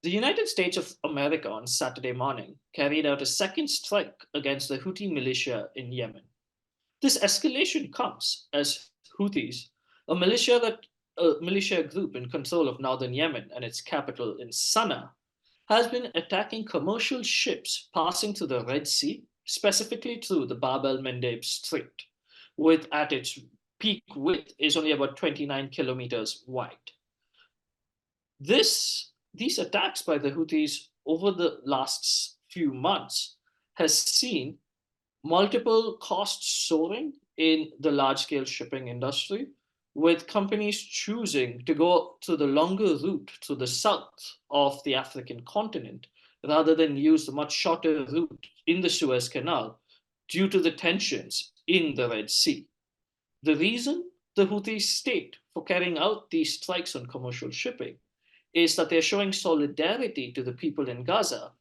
The United States of America on Saturday morning carried out a second strike against the Houthi militia in Yemen. This escalation comes as Houthis, a militia group in control of northern Yemen and its capital in Sana'a, has been attacking commercial ships passing through the Red Sea, specifically through the Bab el Mandeb Strait, with at its peak width is only about 29 kilometers wide. These attacks by the Houthis over the last few months has seen multiple costs soaring in the large scale shipping industry, with companies choosing to go to the longer route to the south of the African continent rather than use the much shorter route in the Suez Canal due to the tensions in the Red Sea. The reason the Houthis state for carrying out these strikes on commercial shipping is that they're showing solidarity to the people in Gaza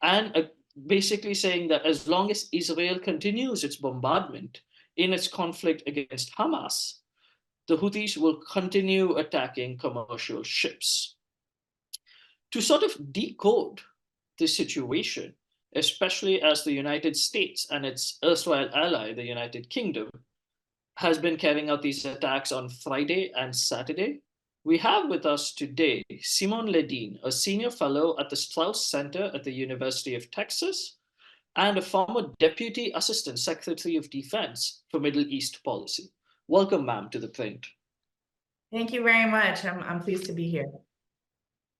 and basically saying that as long as Israel continues its bombardment in its conflict against Hamas, the Houthis will continue attacking commercial ships. To sort of decode the situation, especially as the United States and its erstwhile ally, the United Kingdom, has been carrying out these attacks on Friday and Saturday, we have with us today Simone Ledeen, a senior fellow at the Strauss Center at the University of Texas and a former Deputy Assistant Secretary of Defense for Middle East Policy. Welcome, ma'am, to ThePrint. Thank you very much. I'm pleased to be here.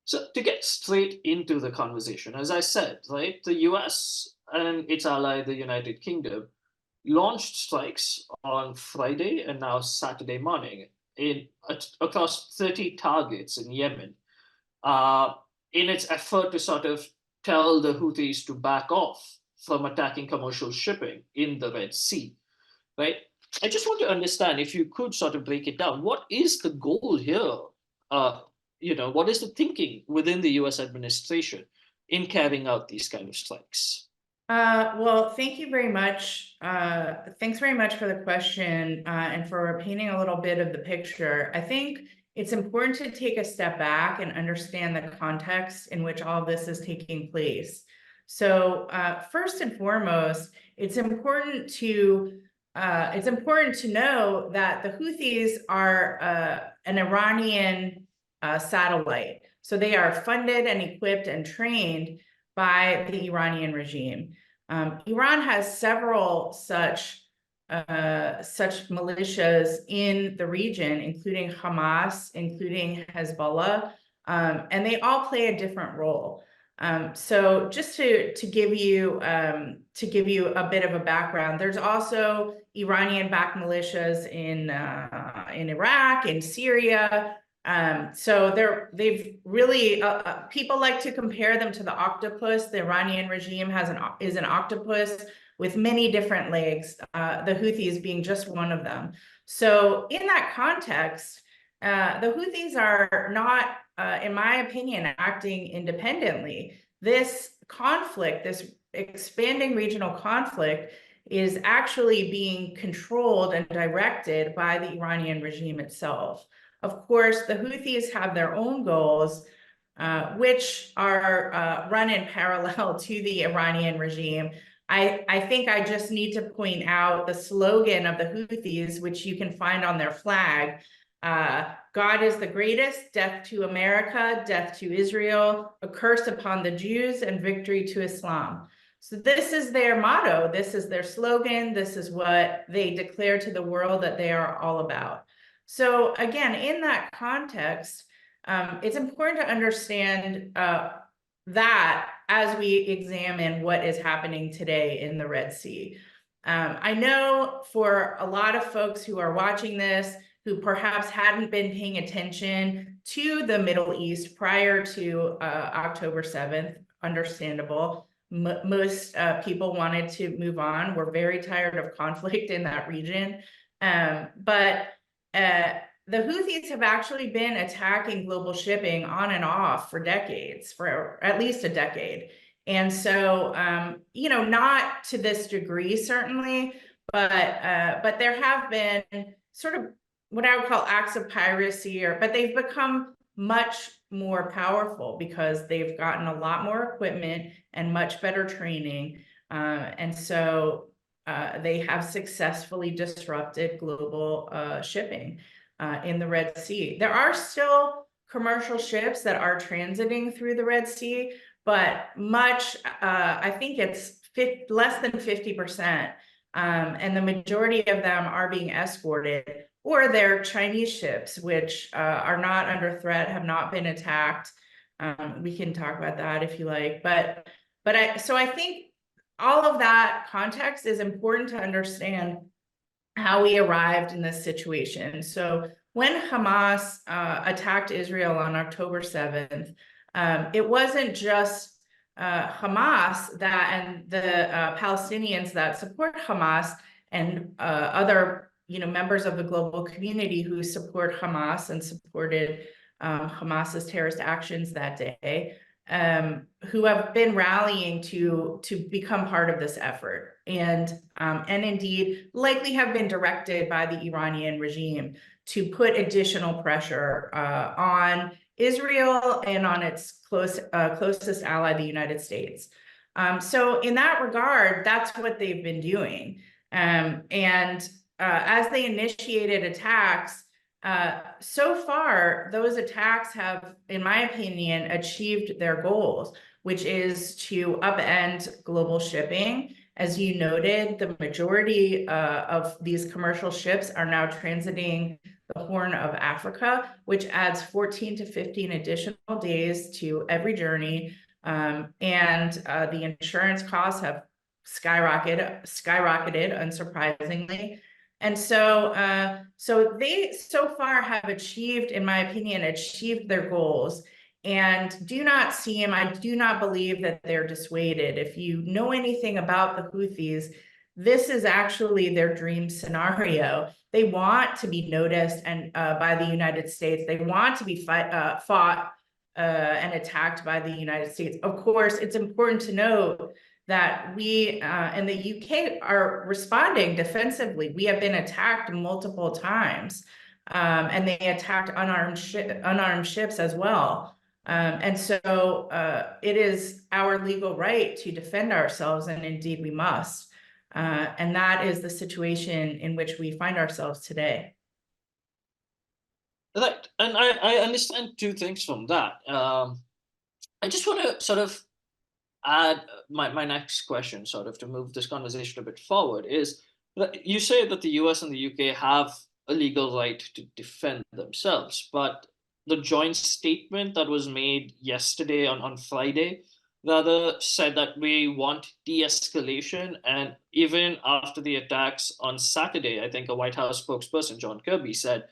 So to get straight into the conversation, as I said, right, the US and its ally, the United Kingdom, launched strikes on Friday and now Saturday morning across 30 targets in Yemen uh, in its effort to sort of tell the Houthis to back off from attacking commercial shipping in the Red Sea, right? I just want to understand if you could sort of break it down. What is the goal here? Uh, what is the thinking within the US administration in carrying out these kind of strikes? Well, thank you very much. Thanks very much for the question and for painting a little bit of the picture. I think it's important to take a step back and understand the context in which all this is taking place. So first and foremost, it's important to know that the Houthis are an Iranian satellite. So they are funded and equipped and trained by the Iranian regime. Iran has several such militias in the region, including Hamas, including Hezbollah, and they all play a different role. So just to give you a bit of a background, there's also Iranian-backed militias in Iraq, in Syria. So they've really people like to compare them to the octopus. The Iranian regime is an octopus with many different legs, the Houthis being just one of them. So in that context, the Houthis are not, in my opinion, acting independently. This conflict, this expanding regional conflict, is actually being controlled and directed by the Iranian regime itself. Of course, the Houthis have their own goals, which are run in parallel to the Iranian regime. I think I just need to point out the slogan of the Houthis, which you can find on their flag. God is the greatest, death to America, death to Israel, a curse upon the Jews, and victory to Islam. So this is their motto. This is their slogan. This is what they declare to the world that they are all about. So again, in that context, it's important to understand that as we examine what is happening today in the Red Sea. I know for a lot of folks who are watching this, who perhaps hadn't been paying attention to the Middle East prior to October 7th, understandable. Most people wanted to move on. We're very tired of conflict in that region. But the Houthis have actually been attacking global shipping on and off for decades, for at least a decade. And so, not to this degree, certainly, but there have been sort of what I would call acts of piracy, but they've become much more powerful because they've gotten a lot more equipment and much better training. And so they have successfully disrupted global shipping in the Red Sea. There are still commercial ships that are transiting through the Red Sea, but much, I think it's less than 50%. And the majority of them are being escorted, or they're Chinese ships, which are not under threat, have not been attacked. We can talk about that if you like, but I think all of that context is important to understand how we arrived in this situation. So when Hamas attacked Israel on October 7th, it wasn't just Hamas and the Palestinians that support Hamas and other members of the global community who support Hamas and supported Hamas's terrorist actions that day, who have been rallying to become part of this effort, and indeed likely have been directed by the Iranian regime to put additional pressure on Israel and on its closest ally, the United States. So in that regard, that's what they've been doing. And as they initiated attacks, so far, those attacks have, in my opinion, achieved their goals, which is to upend global shipping. As you noted, the majority of these commercial ships are now transiting the Horn of Africa, which adds 14 to 15 additional days to every journey. And the insurance costs have skyrocketed, unsurprisingly. And so they so far have achieved, in my opinion, achieved their goals, and I do not believe that they're dissuaded. If you know anything about the Houthis, this is actually their dream scenario. They want to be noticed and by the United States. They want to be fought and attacked by the United States. Of course, it's important to note that we in the UK are responding defensively. We have been attacked multiple times, and they attacked unarmed ships as well. And so it is our legal right to defend ourselves, and indeed we must. And that is the situation in which we find ourselves today. Right. And I understand two things from that. I just want to sort of add my next question, sort of to move this conversation a bit forward, is that you say that the US and the UK have a legal right to defend themselves, but the joint statement that was made yesterday on Friday rather said that we want de-escalation. And even after the attacks on Saturday, I think a White House spokesperson, John Kirby, said,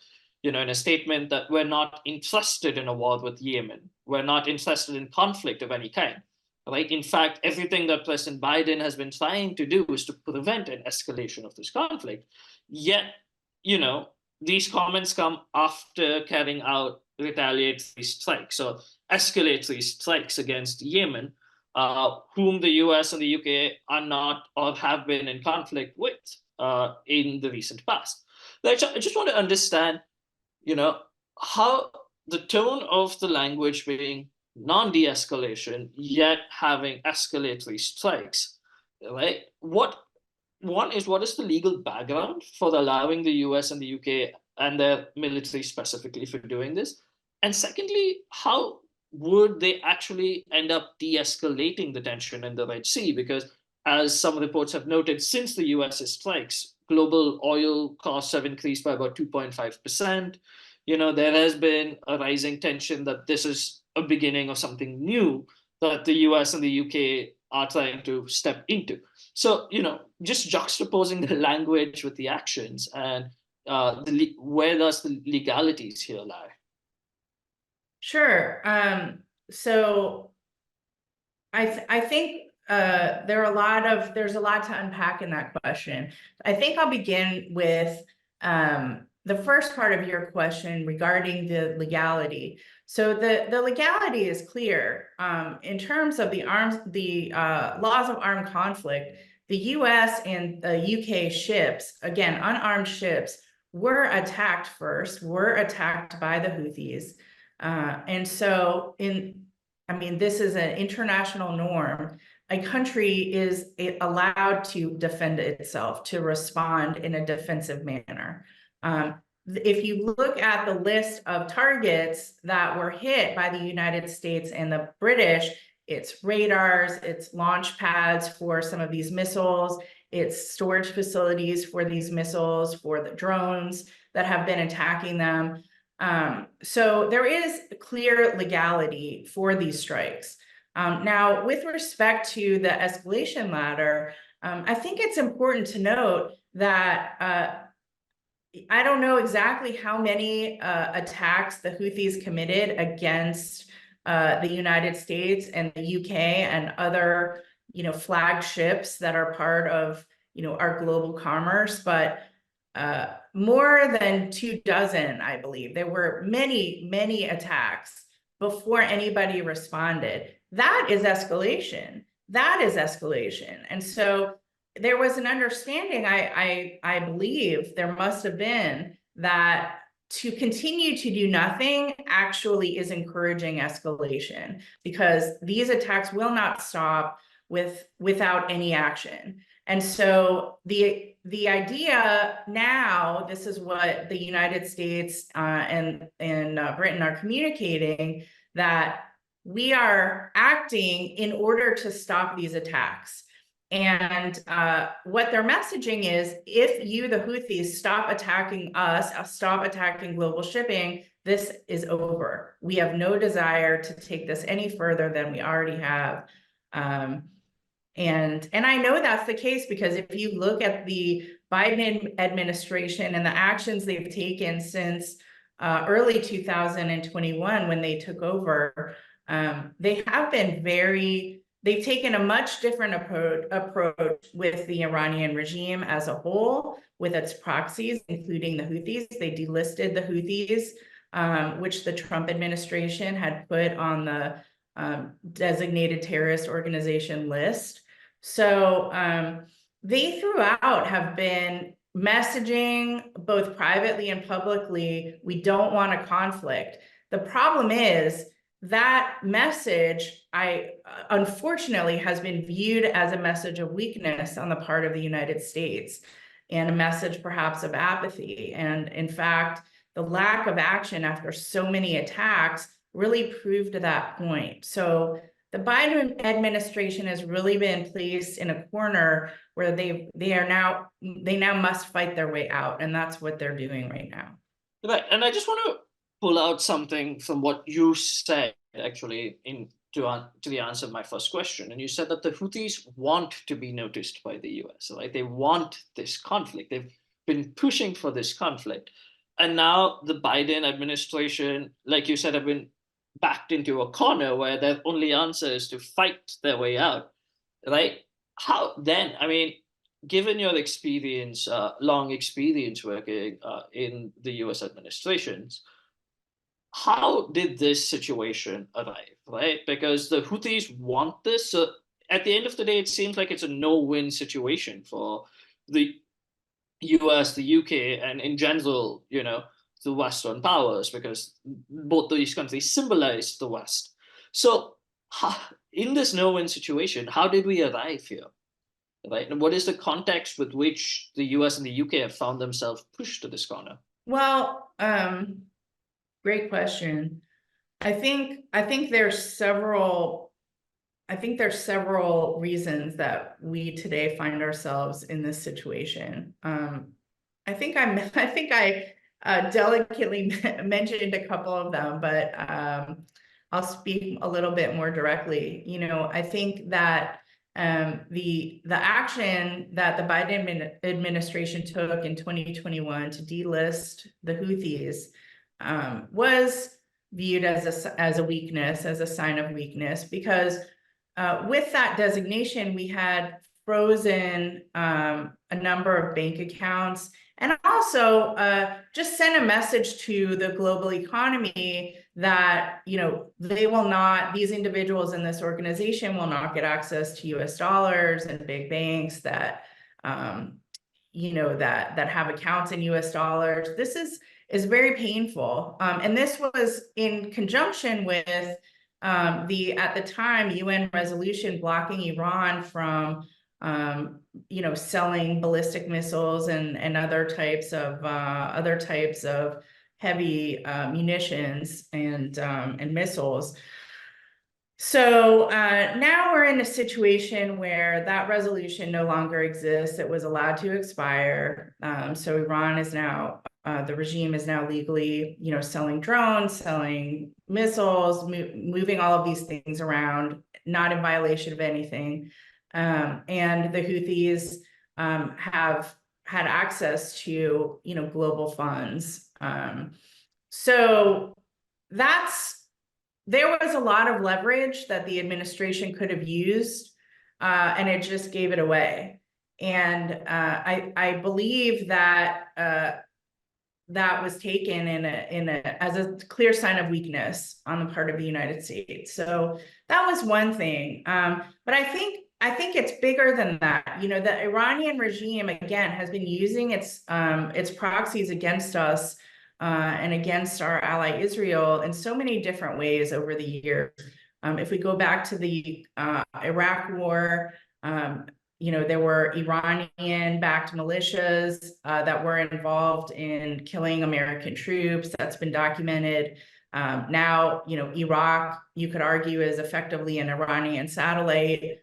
in a statement that we're not interested in a war with Yemen. We're not interested in conflict of any kind. Right? In fact, everything that President Biden has been trying to do is to prevent an escalation of this conflict. Yet, these comments come after carrying out retaliatory strikes or escalatory strikes against Yemen, whom the US and the UK are not or have been in conflict with in the recent past. I just want to understand, how the tone of the language being non-de-escalation, yet having escalatory strikes, right? What is the legal background for allowing the US and the UK and their military specifically for doing this? And secondly, how would they actually end up de-escalating the tension in the Red Sea? Because as some reports have noted, since the US's strikes, global oil costs have increased by about 2.5%. There has been a rising tension that this is a beginning of something new that the US and the UK are trying to step into. So, just juxtaposing the language with the actions, and where does the legalities here lie? Sure. So I think there's a lot to unpack in that question. I think I'll begin with the first part of your question regarding the legality. So the legality is clear in terms of the laws of armed conflict. The US and the UK ships, again, unarmed ships, were attacked first, were attacked by the Houthis. And so this is an international norm. A country is allowed to defend itself, to respond in a defensive manner. If you look at the list of targets that were hit by the United States and the British, it's radars, it's launch pads for some of these missiles, it's storage facilities for these missiles, for the drones that have been attacking them. So there is clear legality for these strikes. Now, with respect to the escalation ladder, I think it's important to note that I don't know exactly how many attacks the Houthis committed against the United States and the UK and other, flagships that are part of, our global commerce, but more than 24, I believe. There were many, many attacks before anybody responded. That is escalation. That is escalation. And so there was an understanding, I believe there must have been, that to continue to do nothing actually is encouraging escalation, because these attacks will not stop without any action. And so the idea now, this is what the United States and Britain are communicating, that we are acting in order to stop these attacks. And what their messaging is, if you, the Houthis, stop attacking us, stop attacking global shipping, this is over. We have no desire to take this any further than we already have. And I know that's the case, because if you look at the Biden administration and the actions they've taken since early 2021, when they took over, they have been they've taken a much different approach with the Iranian regime as a whole, with its proxies, including the Houthis. They delisted the Houthis, which the Trump administration had put on the designated terrorist organization list. So they throughout have been messaging, both privately and publicly, we don't want a conflict. The problem is that message, unfortunately, has been viewed as a message of weakness on the part of the United States, and a message perhaps of apathy. And in fact, the lack of action after so many attacks really proved that point. So the Biden administration has really been placed in a corner where they now must fight their way out, and that's what they're doing right now. Right, and I just want to pull out something from what you said, actually, to the answer of my first question. And you said that the Houthis want to be noticed by the US, right? They want this conflict. They've been pushing for this conflict. And now the Biden administration, like you said, have been backed into a corner where their only answer is to fight their way out, right? How then? I mean, given your experience, long experience working in the US administrations, how did this situation arrive, right? Because the Houthis want this. So at the end of the day, it seems like it's a no-win situation for the US, the UK, and in general, the Western powers, because both these countries symbolize the West. So in this no-win situation, how did we arrive here? Right? And what is the context with which the US and the UK have found themselves pushed to this corner? Well, great question. I think there's several reasons that we today find ourselves in this situation. I think I delicately mentioned a couple of them, but I'll speak a little bit more directly. I think that the action that the Biden administration took in 2021 to delist the Houthis was viewed as a weakness, as a sign of weakness, because with that designation, we had frozen a number of bank accounts, and also just sent a message to the global economy that these individuals in this organization will not get access to US dollars, and big banks that that have accounts in US dollars. This is is very painful. And this was in conjunction with at the time, UN resolution blocking Iran from selling ballistic missiles and other types of heavy munitions and missiles. So now we're in a situation where that resolution no longer exists. It was allowed to expire. So Iran is now, the regime is now legally, selling drones, selling missiles, moving all of these things around, not in violation of anything. And the Houthis have had access to, global funds. So there was a lot of leverage that the administration could have used, and it just gave it away. And I believe that that was taken as a clear sign of weakness on the part of the United States. So that was one thing. But I think it's bigger than that. The Iranian regime, again, has been using its proxies against us and against our ally Israel in so many different ways over the years. If we go back to the Iraq War, there were Iranian-backed militias that were involved in killing American troops. That's been documented. Now, Iraq, you could argue, is effectively an Iranian satellite,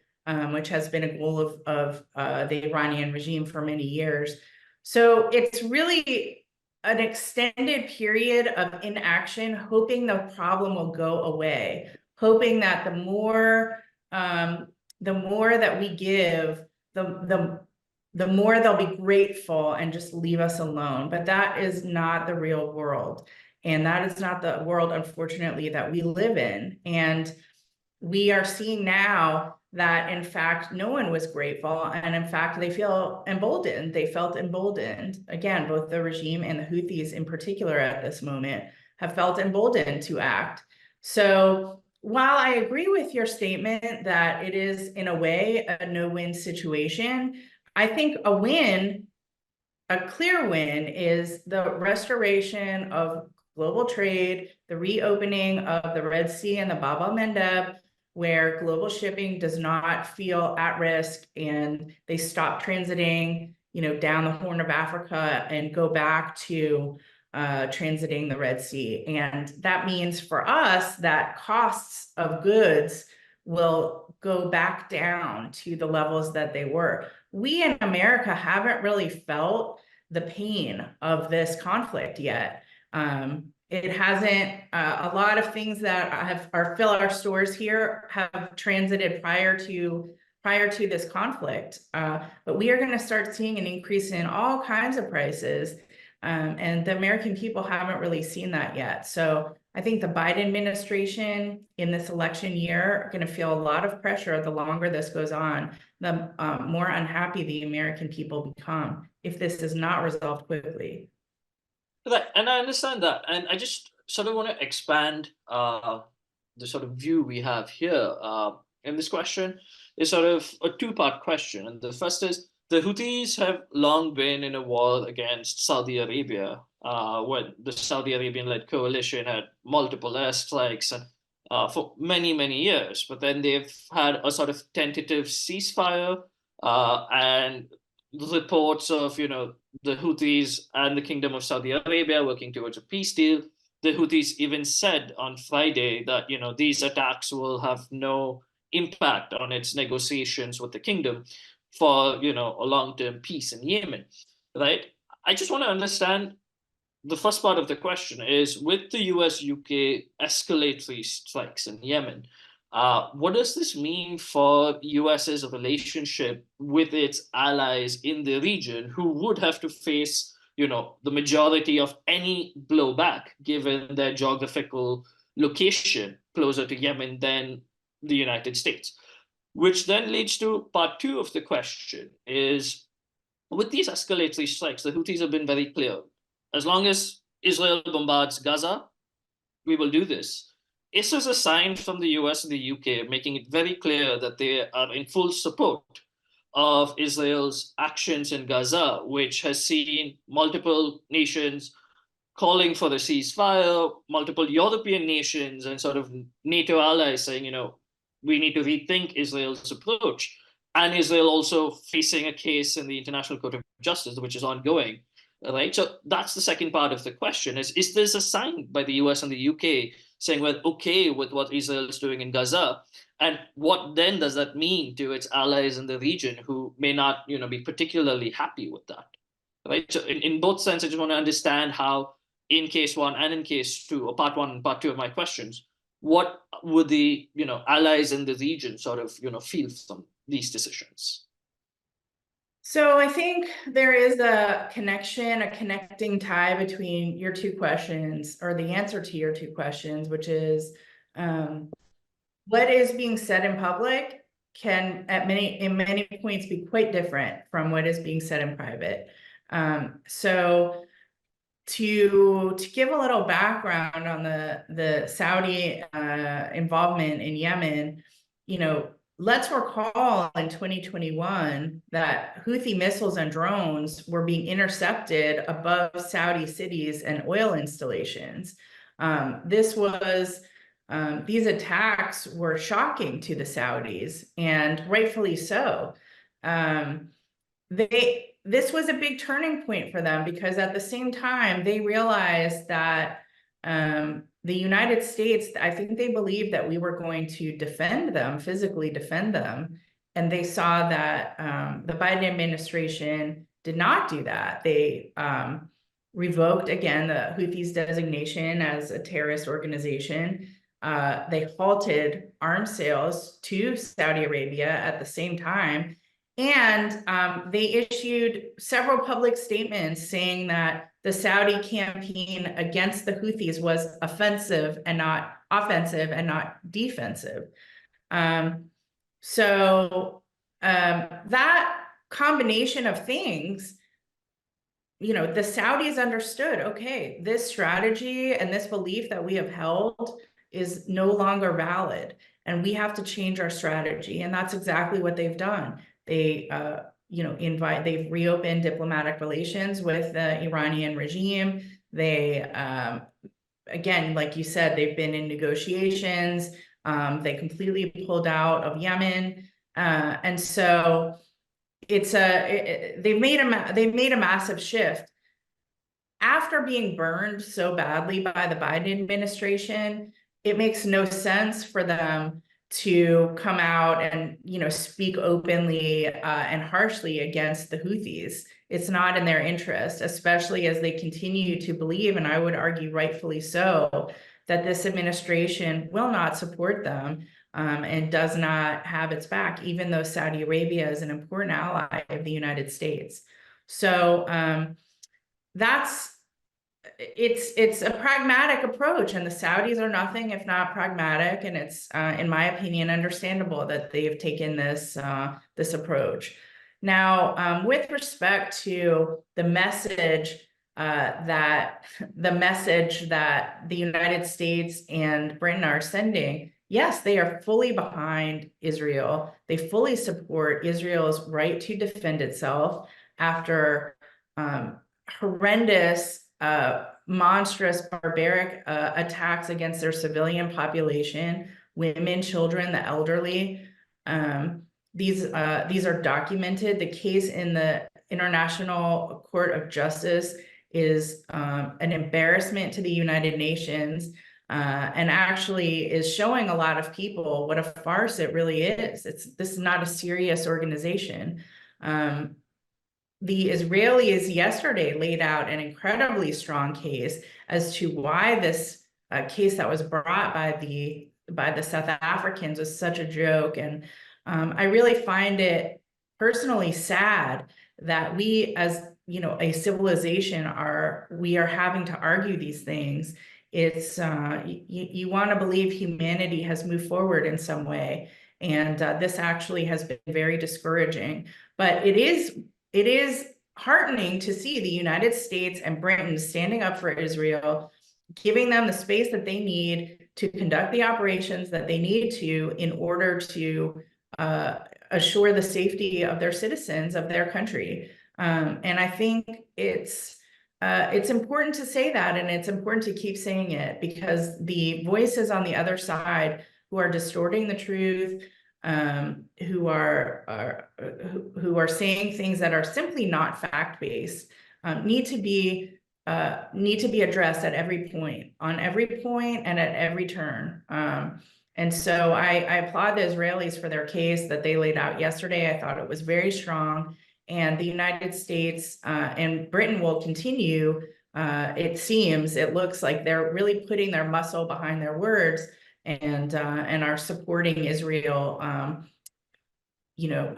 which has been a goal of the Iranian regime for many years. So it's really an extended period of inaction, hoping the problem will go away, hoping that the more that we give, the more they'll be grateful and just leave us alone. But that is not the real world. And that is not the world, unfortunately, that we live in. And we are seeing now that, in fact, no one was grateful. And in fact, they feel emboldened. They felt emboldened. Again, both the regime and the Houthis in particular at this moment have felt emboldened to act. So while I agree with your statement that it is, in a way, a no-win situation, I think a clear win, is the restoration of global trade, the reopening of the Red Sea and the Bab el-Mandeb, where global shipping does not feel at risk, and they stop transiting, down the Horn of Africa and go back to transiting the Red Sea. And that means for us that costs of goods will go back down to the levels that they were. We in America haven't really felt the pain of this conflict yet. It hasn't, a lot of things that fill our stores here have transited prior to this conflict. But we are going to start seeing an increase in all kinds of prices. And the American people haven't really seen that yet. So I think the Biden administration in this election year are going to feel a lot of pressure the longer this goes on, the more unhappy the American people become if this is not resolved quickly. Right, and I understand that, and I just sort of want to expand the sort of view we have here. And this question is sort of a two-part question, and the first is, the Houthis have long been in a war against Saudi Arabia, when the Saudi Arabian-led coalition had multiple airstrikes and for many, many years. But then they've had a sort of tentative ceasefire, and reports of, the Houthis and the Kingdom of Saudi Arabia working towards a peace deal. The Houthis even said on Friday that, these attacks will have no impact on its negotiations with the kingdom for, a long-term peace in Yemen, right? I just want to understand, the first part of the question is, with the US-UK escalatory strikes in Yemen, what does this mean for US's relationship with its allies in the region, who would have to face, the majority of any blowback, given their geographical location closer to Yemen than the United States? Which then leads to part two of the question is, with these escalatory strikes, the Houthis have been very clear. As long as Israel bombards Gaza, we will do this. This is a sign from the US and the UK making it very clear that they are in full support of Israel's actions in Gaza, which has seen multiple nations calling for a ceasefire, multiple European nations and sort of NATO allies saying, we need to rethink Israel's approach. And Israel also facing a case in the International Court of Justice, which is ongoing, right? So that's the second part of the question: is this a sign by the US and the UK saying we're okay with what Israel is doing in Gaza? And what then does that mean to its allies in the region who may not, be particularly happy with that? Right. So in both sense, I just want to understand how, in case one and in case two, or part one and part two of my questions, what would the allies in the region sort of feel from these decisions? So I think there is a connection, a connecting tie between your two questions, or the answer to your two questions, which is what is being said in public can in many points be quite different from what is being said in private. So to give a little background on the Saudi involvement in Yemen, let's recall in 2021 that Houthi missiles and drones were being intercepted above Saudi cities and oil installations. These attacks were shocking to the Saudis, and rightfully so. This was a big turning point for them, because at the same time they realized that the United States, I think they believed that we were going to defend them, physically defend them. And they saw that the Biden administration did not do that. They revoked, again, the Houthis designation as a terrorist organization. They halted arms sales to Saudi Arabia at the same time. And they issued several public statements saying that the Saudi campaign against the Houthis was offensive and not offensive and not defensive. So that combination of things, the Saudis understood, okay, this strategy and this belief that we have held is no longer valid, and we have to change our strategy. And that's exactly what they've done. They've reopened diplomatic relations with the Iranian regime. They, again, like you said, they've been in negotiations. They completely pulled out of Yemen. And so they've made a massive shift. After being burned so badly by the Biden administration, it makes no sense for them to come out and speak openly and harshly against the Houthis. It's not in their interest, especially as they continue to believe, and I would argue rightfully so, that this administration will not support them and does not have its back, even though Saudi Arabia is an important ally of the United States. So it's a pragmatic approach, and the Saudis are nothing if not pragmatic. And it's, in my opinion, understandable that they've taken this approach. Now, with respect to the message that the United States and Britain are sending, yes, they are fully behind Israel. They fully support Israel's right to defend itself after horrendous, monstrous, barbaric attacks against their civilian population, women, children, the elderly. These are documented. The case in the International Court of Justice is an embarrassment to the United Nations, and actually is showing a lot of people what a farce it really is. This is not a serious organization. The Israelis yesterday laid out an incredibly strong case as to why this case that was brought by the South Africans was such a joke. And I really find it personally sad that we, as a civilization, are having to argue these things. It's you want to believe humanity has moved forward in some way, and this actually has been very discouraging. But it is heartening to see the United States and Britain standing up for Israel, giving them the space that they need to conduct the operations that they need to in order to assure the safety of their citizens, of their country. And I think it's it's important to say that, and it's important to keep saying it, because the voices on the other side who are distorting the truth, who are saying things that are simply not fact-based, need to be addressed at every point, on every point, and at every turn. And so I applaud the Israelis for their case that they laid out yesterday. I thought it was very strong. And the United States and Britain will continue. It looks like they're really putting their muscle behind their words, and are supporting Israel,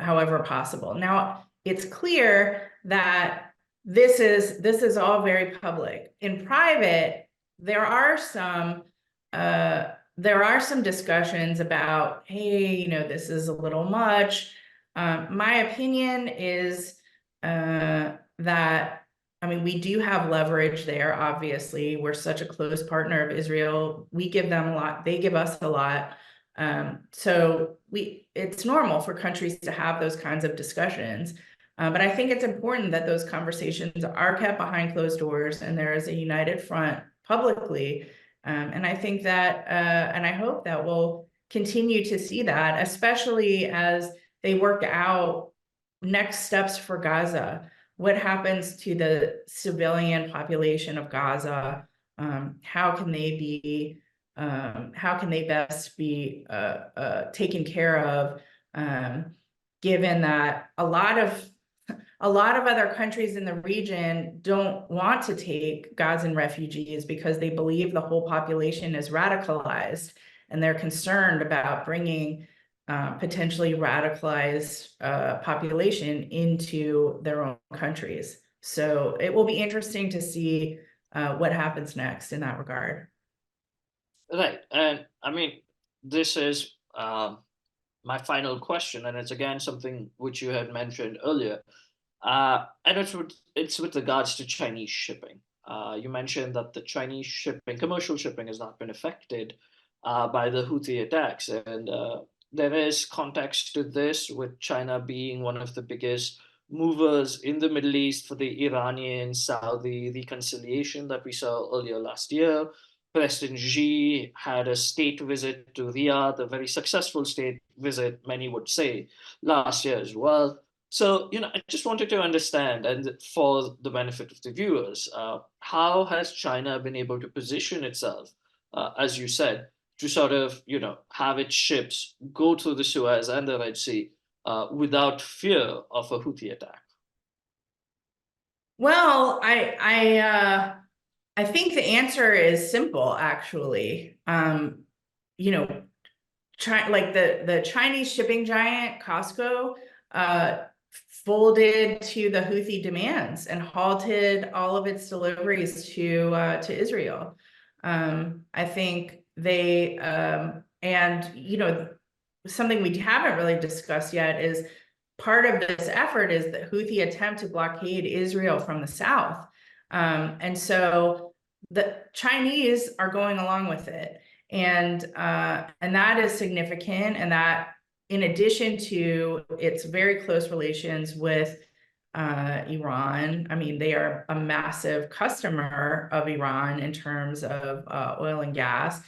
however possible. Now, it's clear that this is all very public. In private, there are some discussions about, hey, this is a little much. My opinion is that, we do have leverage there. Obviously, we're such a close partner of Israel. We give them a lot, they give us a lot. So it's normal for countries to have those kinds of discussions. But I think it's important that those conversations are kept behind closed doors, and there is a united front publicly. And I think that, and I hope that we'll continue to see that, especially as they work out next steps for Gaza. What happens to the civilian population of Gaza? How can they best be taken care of, given that a lot of other countries in the region don't want to take Gazan refugees because they believe the whole population is radicalized, and they're concerned about bringing potentially radicalized population into their own countries. So it will be interesting to see what happens next in that regard. Right. And this is my final question, and it's again something which you had mentioned earlier. And it's with regards to Chinese shipping. You mentioned that the Chinese shipping, commercial shipping, has not been affected by the Houthi attacks. And there is context to this, with China being one of the biggest movers in the Middle East for the Iranian-Saudi reconciliation that we saw earlier last year. President Xi had a state visit to Riyadh, a very successful state visit, many would say, last year as well. So, I just wanted to understand, and for the benefit of the viewers, how has China been able to position itself, as you said, to sort of, have its ships go through the Suez and the Red Sea without fear of a Houthi attack? Well, I think the answer is simple, actually. Like the Chinese shipping giant Costco folded to the Houthi demands and halted all of its deliveries to Israel. I think they something we haven't really discussed yet is part of this effort is the Houthi attempt to blockade Israel from the south. And so the Chinese are going along with it. And that is significant. And that, in addition to its very close relations with Iran, they are a massive customer of Iran in terms of oil and gas.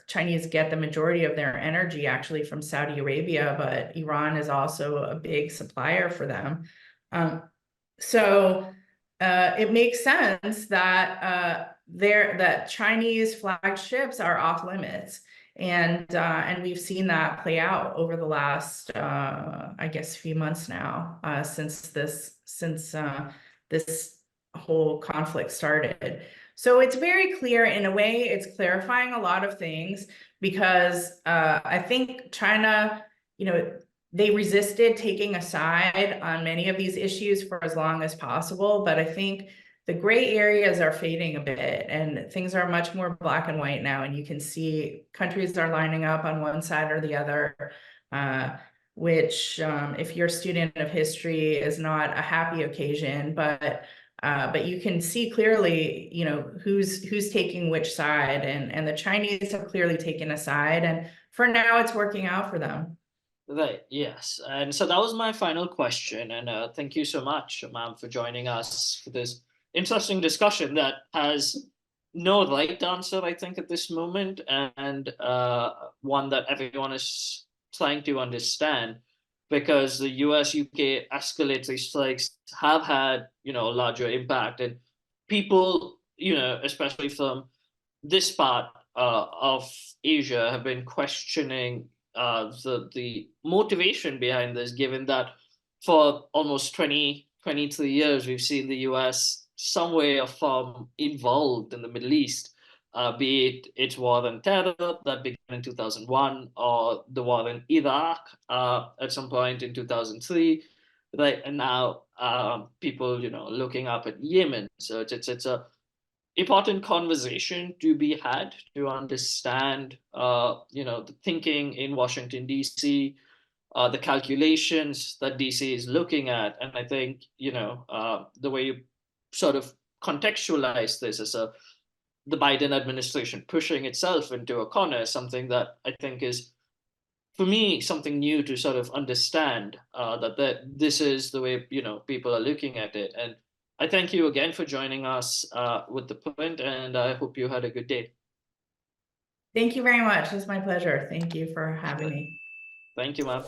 Chinese get the majority of their energy actually from Saudi Arabia, but Iran is also a big supplier for them. So it makes sense that that Chinese flagged ships are off limits. And we've seen that play out over the last, I guess, few months now, since this whole conflict started. So it's very clear. In a way, it's clarifying a lot of things, because I think China, they resisted taking a side on many of these issues for as long as possible. But I think the gray areas are fading a bit, and things are much more black and white now. And you can see countries are lining up on one side or the other, which, if you're a student of history, is not a happy occasion. But you can see clearly, who's taking which side, and the Chinese have clearly taken a side, and for now it's working out for them. Right, yes. And so that was my final question. And thank you so much, ma'am, for joining us for this interesting discussion that has no right answer, I think, at this moment, and one that everyone is trying to understand, because the US UK escalatory strikes have had, a larger impact, and people, especially from this part of Asia, have been questioning the motivation behind this, given that for almost 23 years, we've seen the US some way or form involved in the Middle East, be it its war on terror that began in 2001, or the war in Iraq at some point in 2003. Right, and now people, looking up at Yemen. So it's a important conversation to be had to understand, the thinking in Washington D.C., the calculations that DC is looking at, and I think the way you sort of contextualize this as the Biden administration pushing itself into a corner is something that I think is, for me, something new to sort of understand, that this is the way people are looking at it. And I thank you again for joining us with ThePrint, and I hope you had a good day. Thank you very much. It's my pleasure. Thank you for having me. Thank you, ma'am.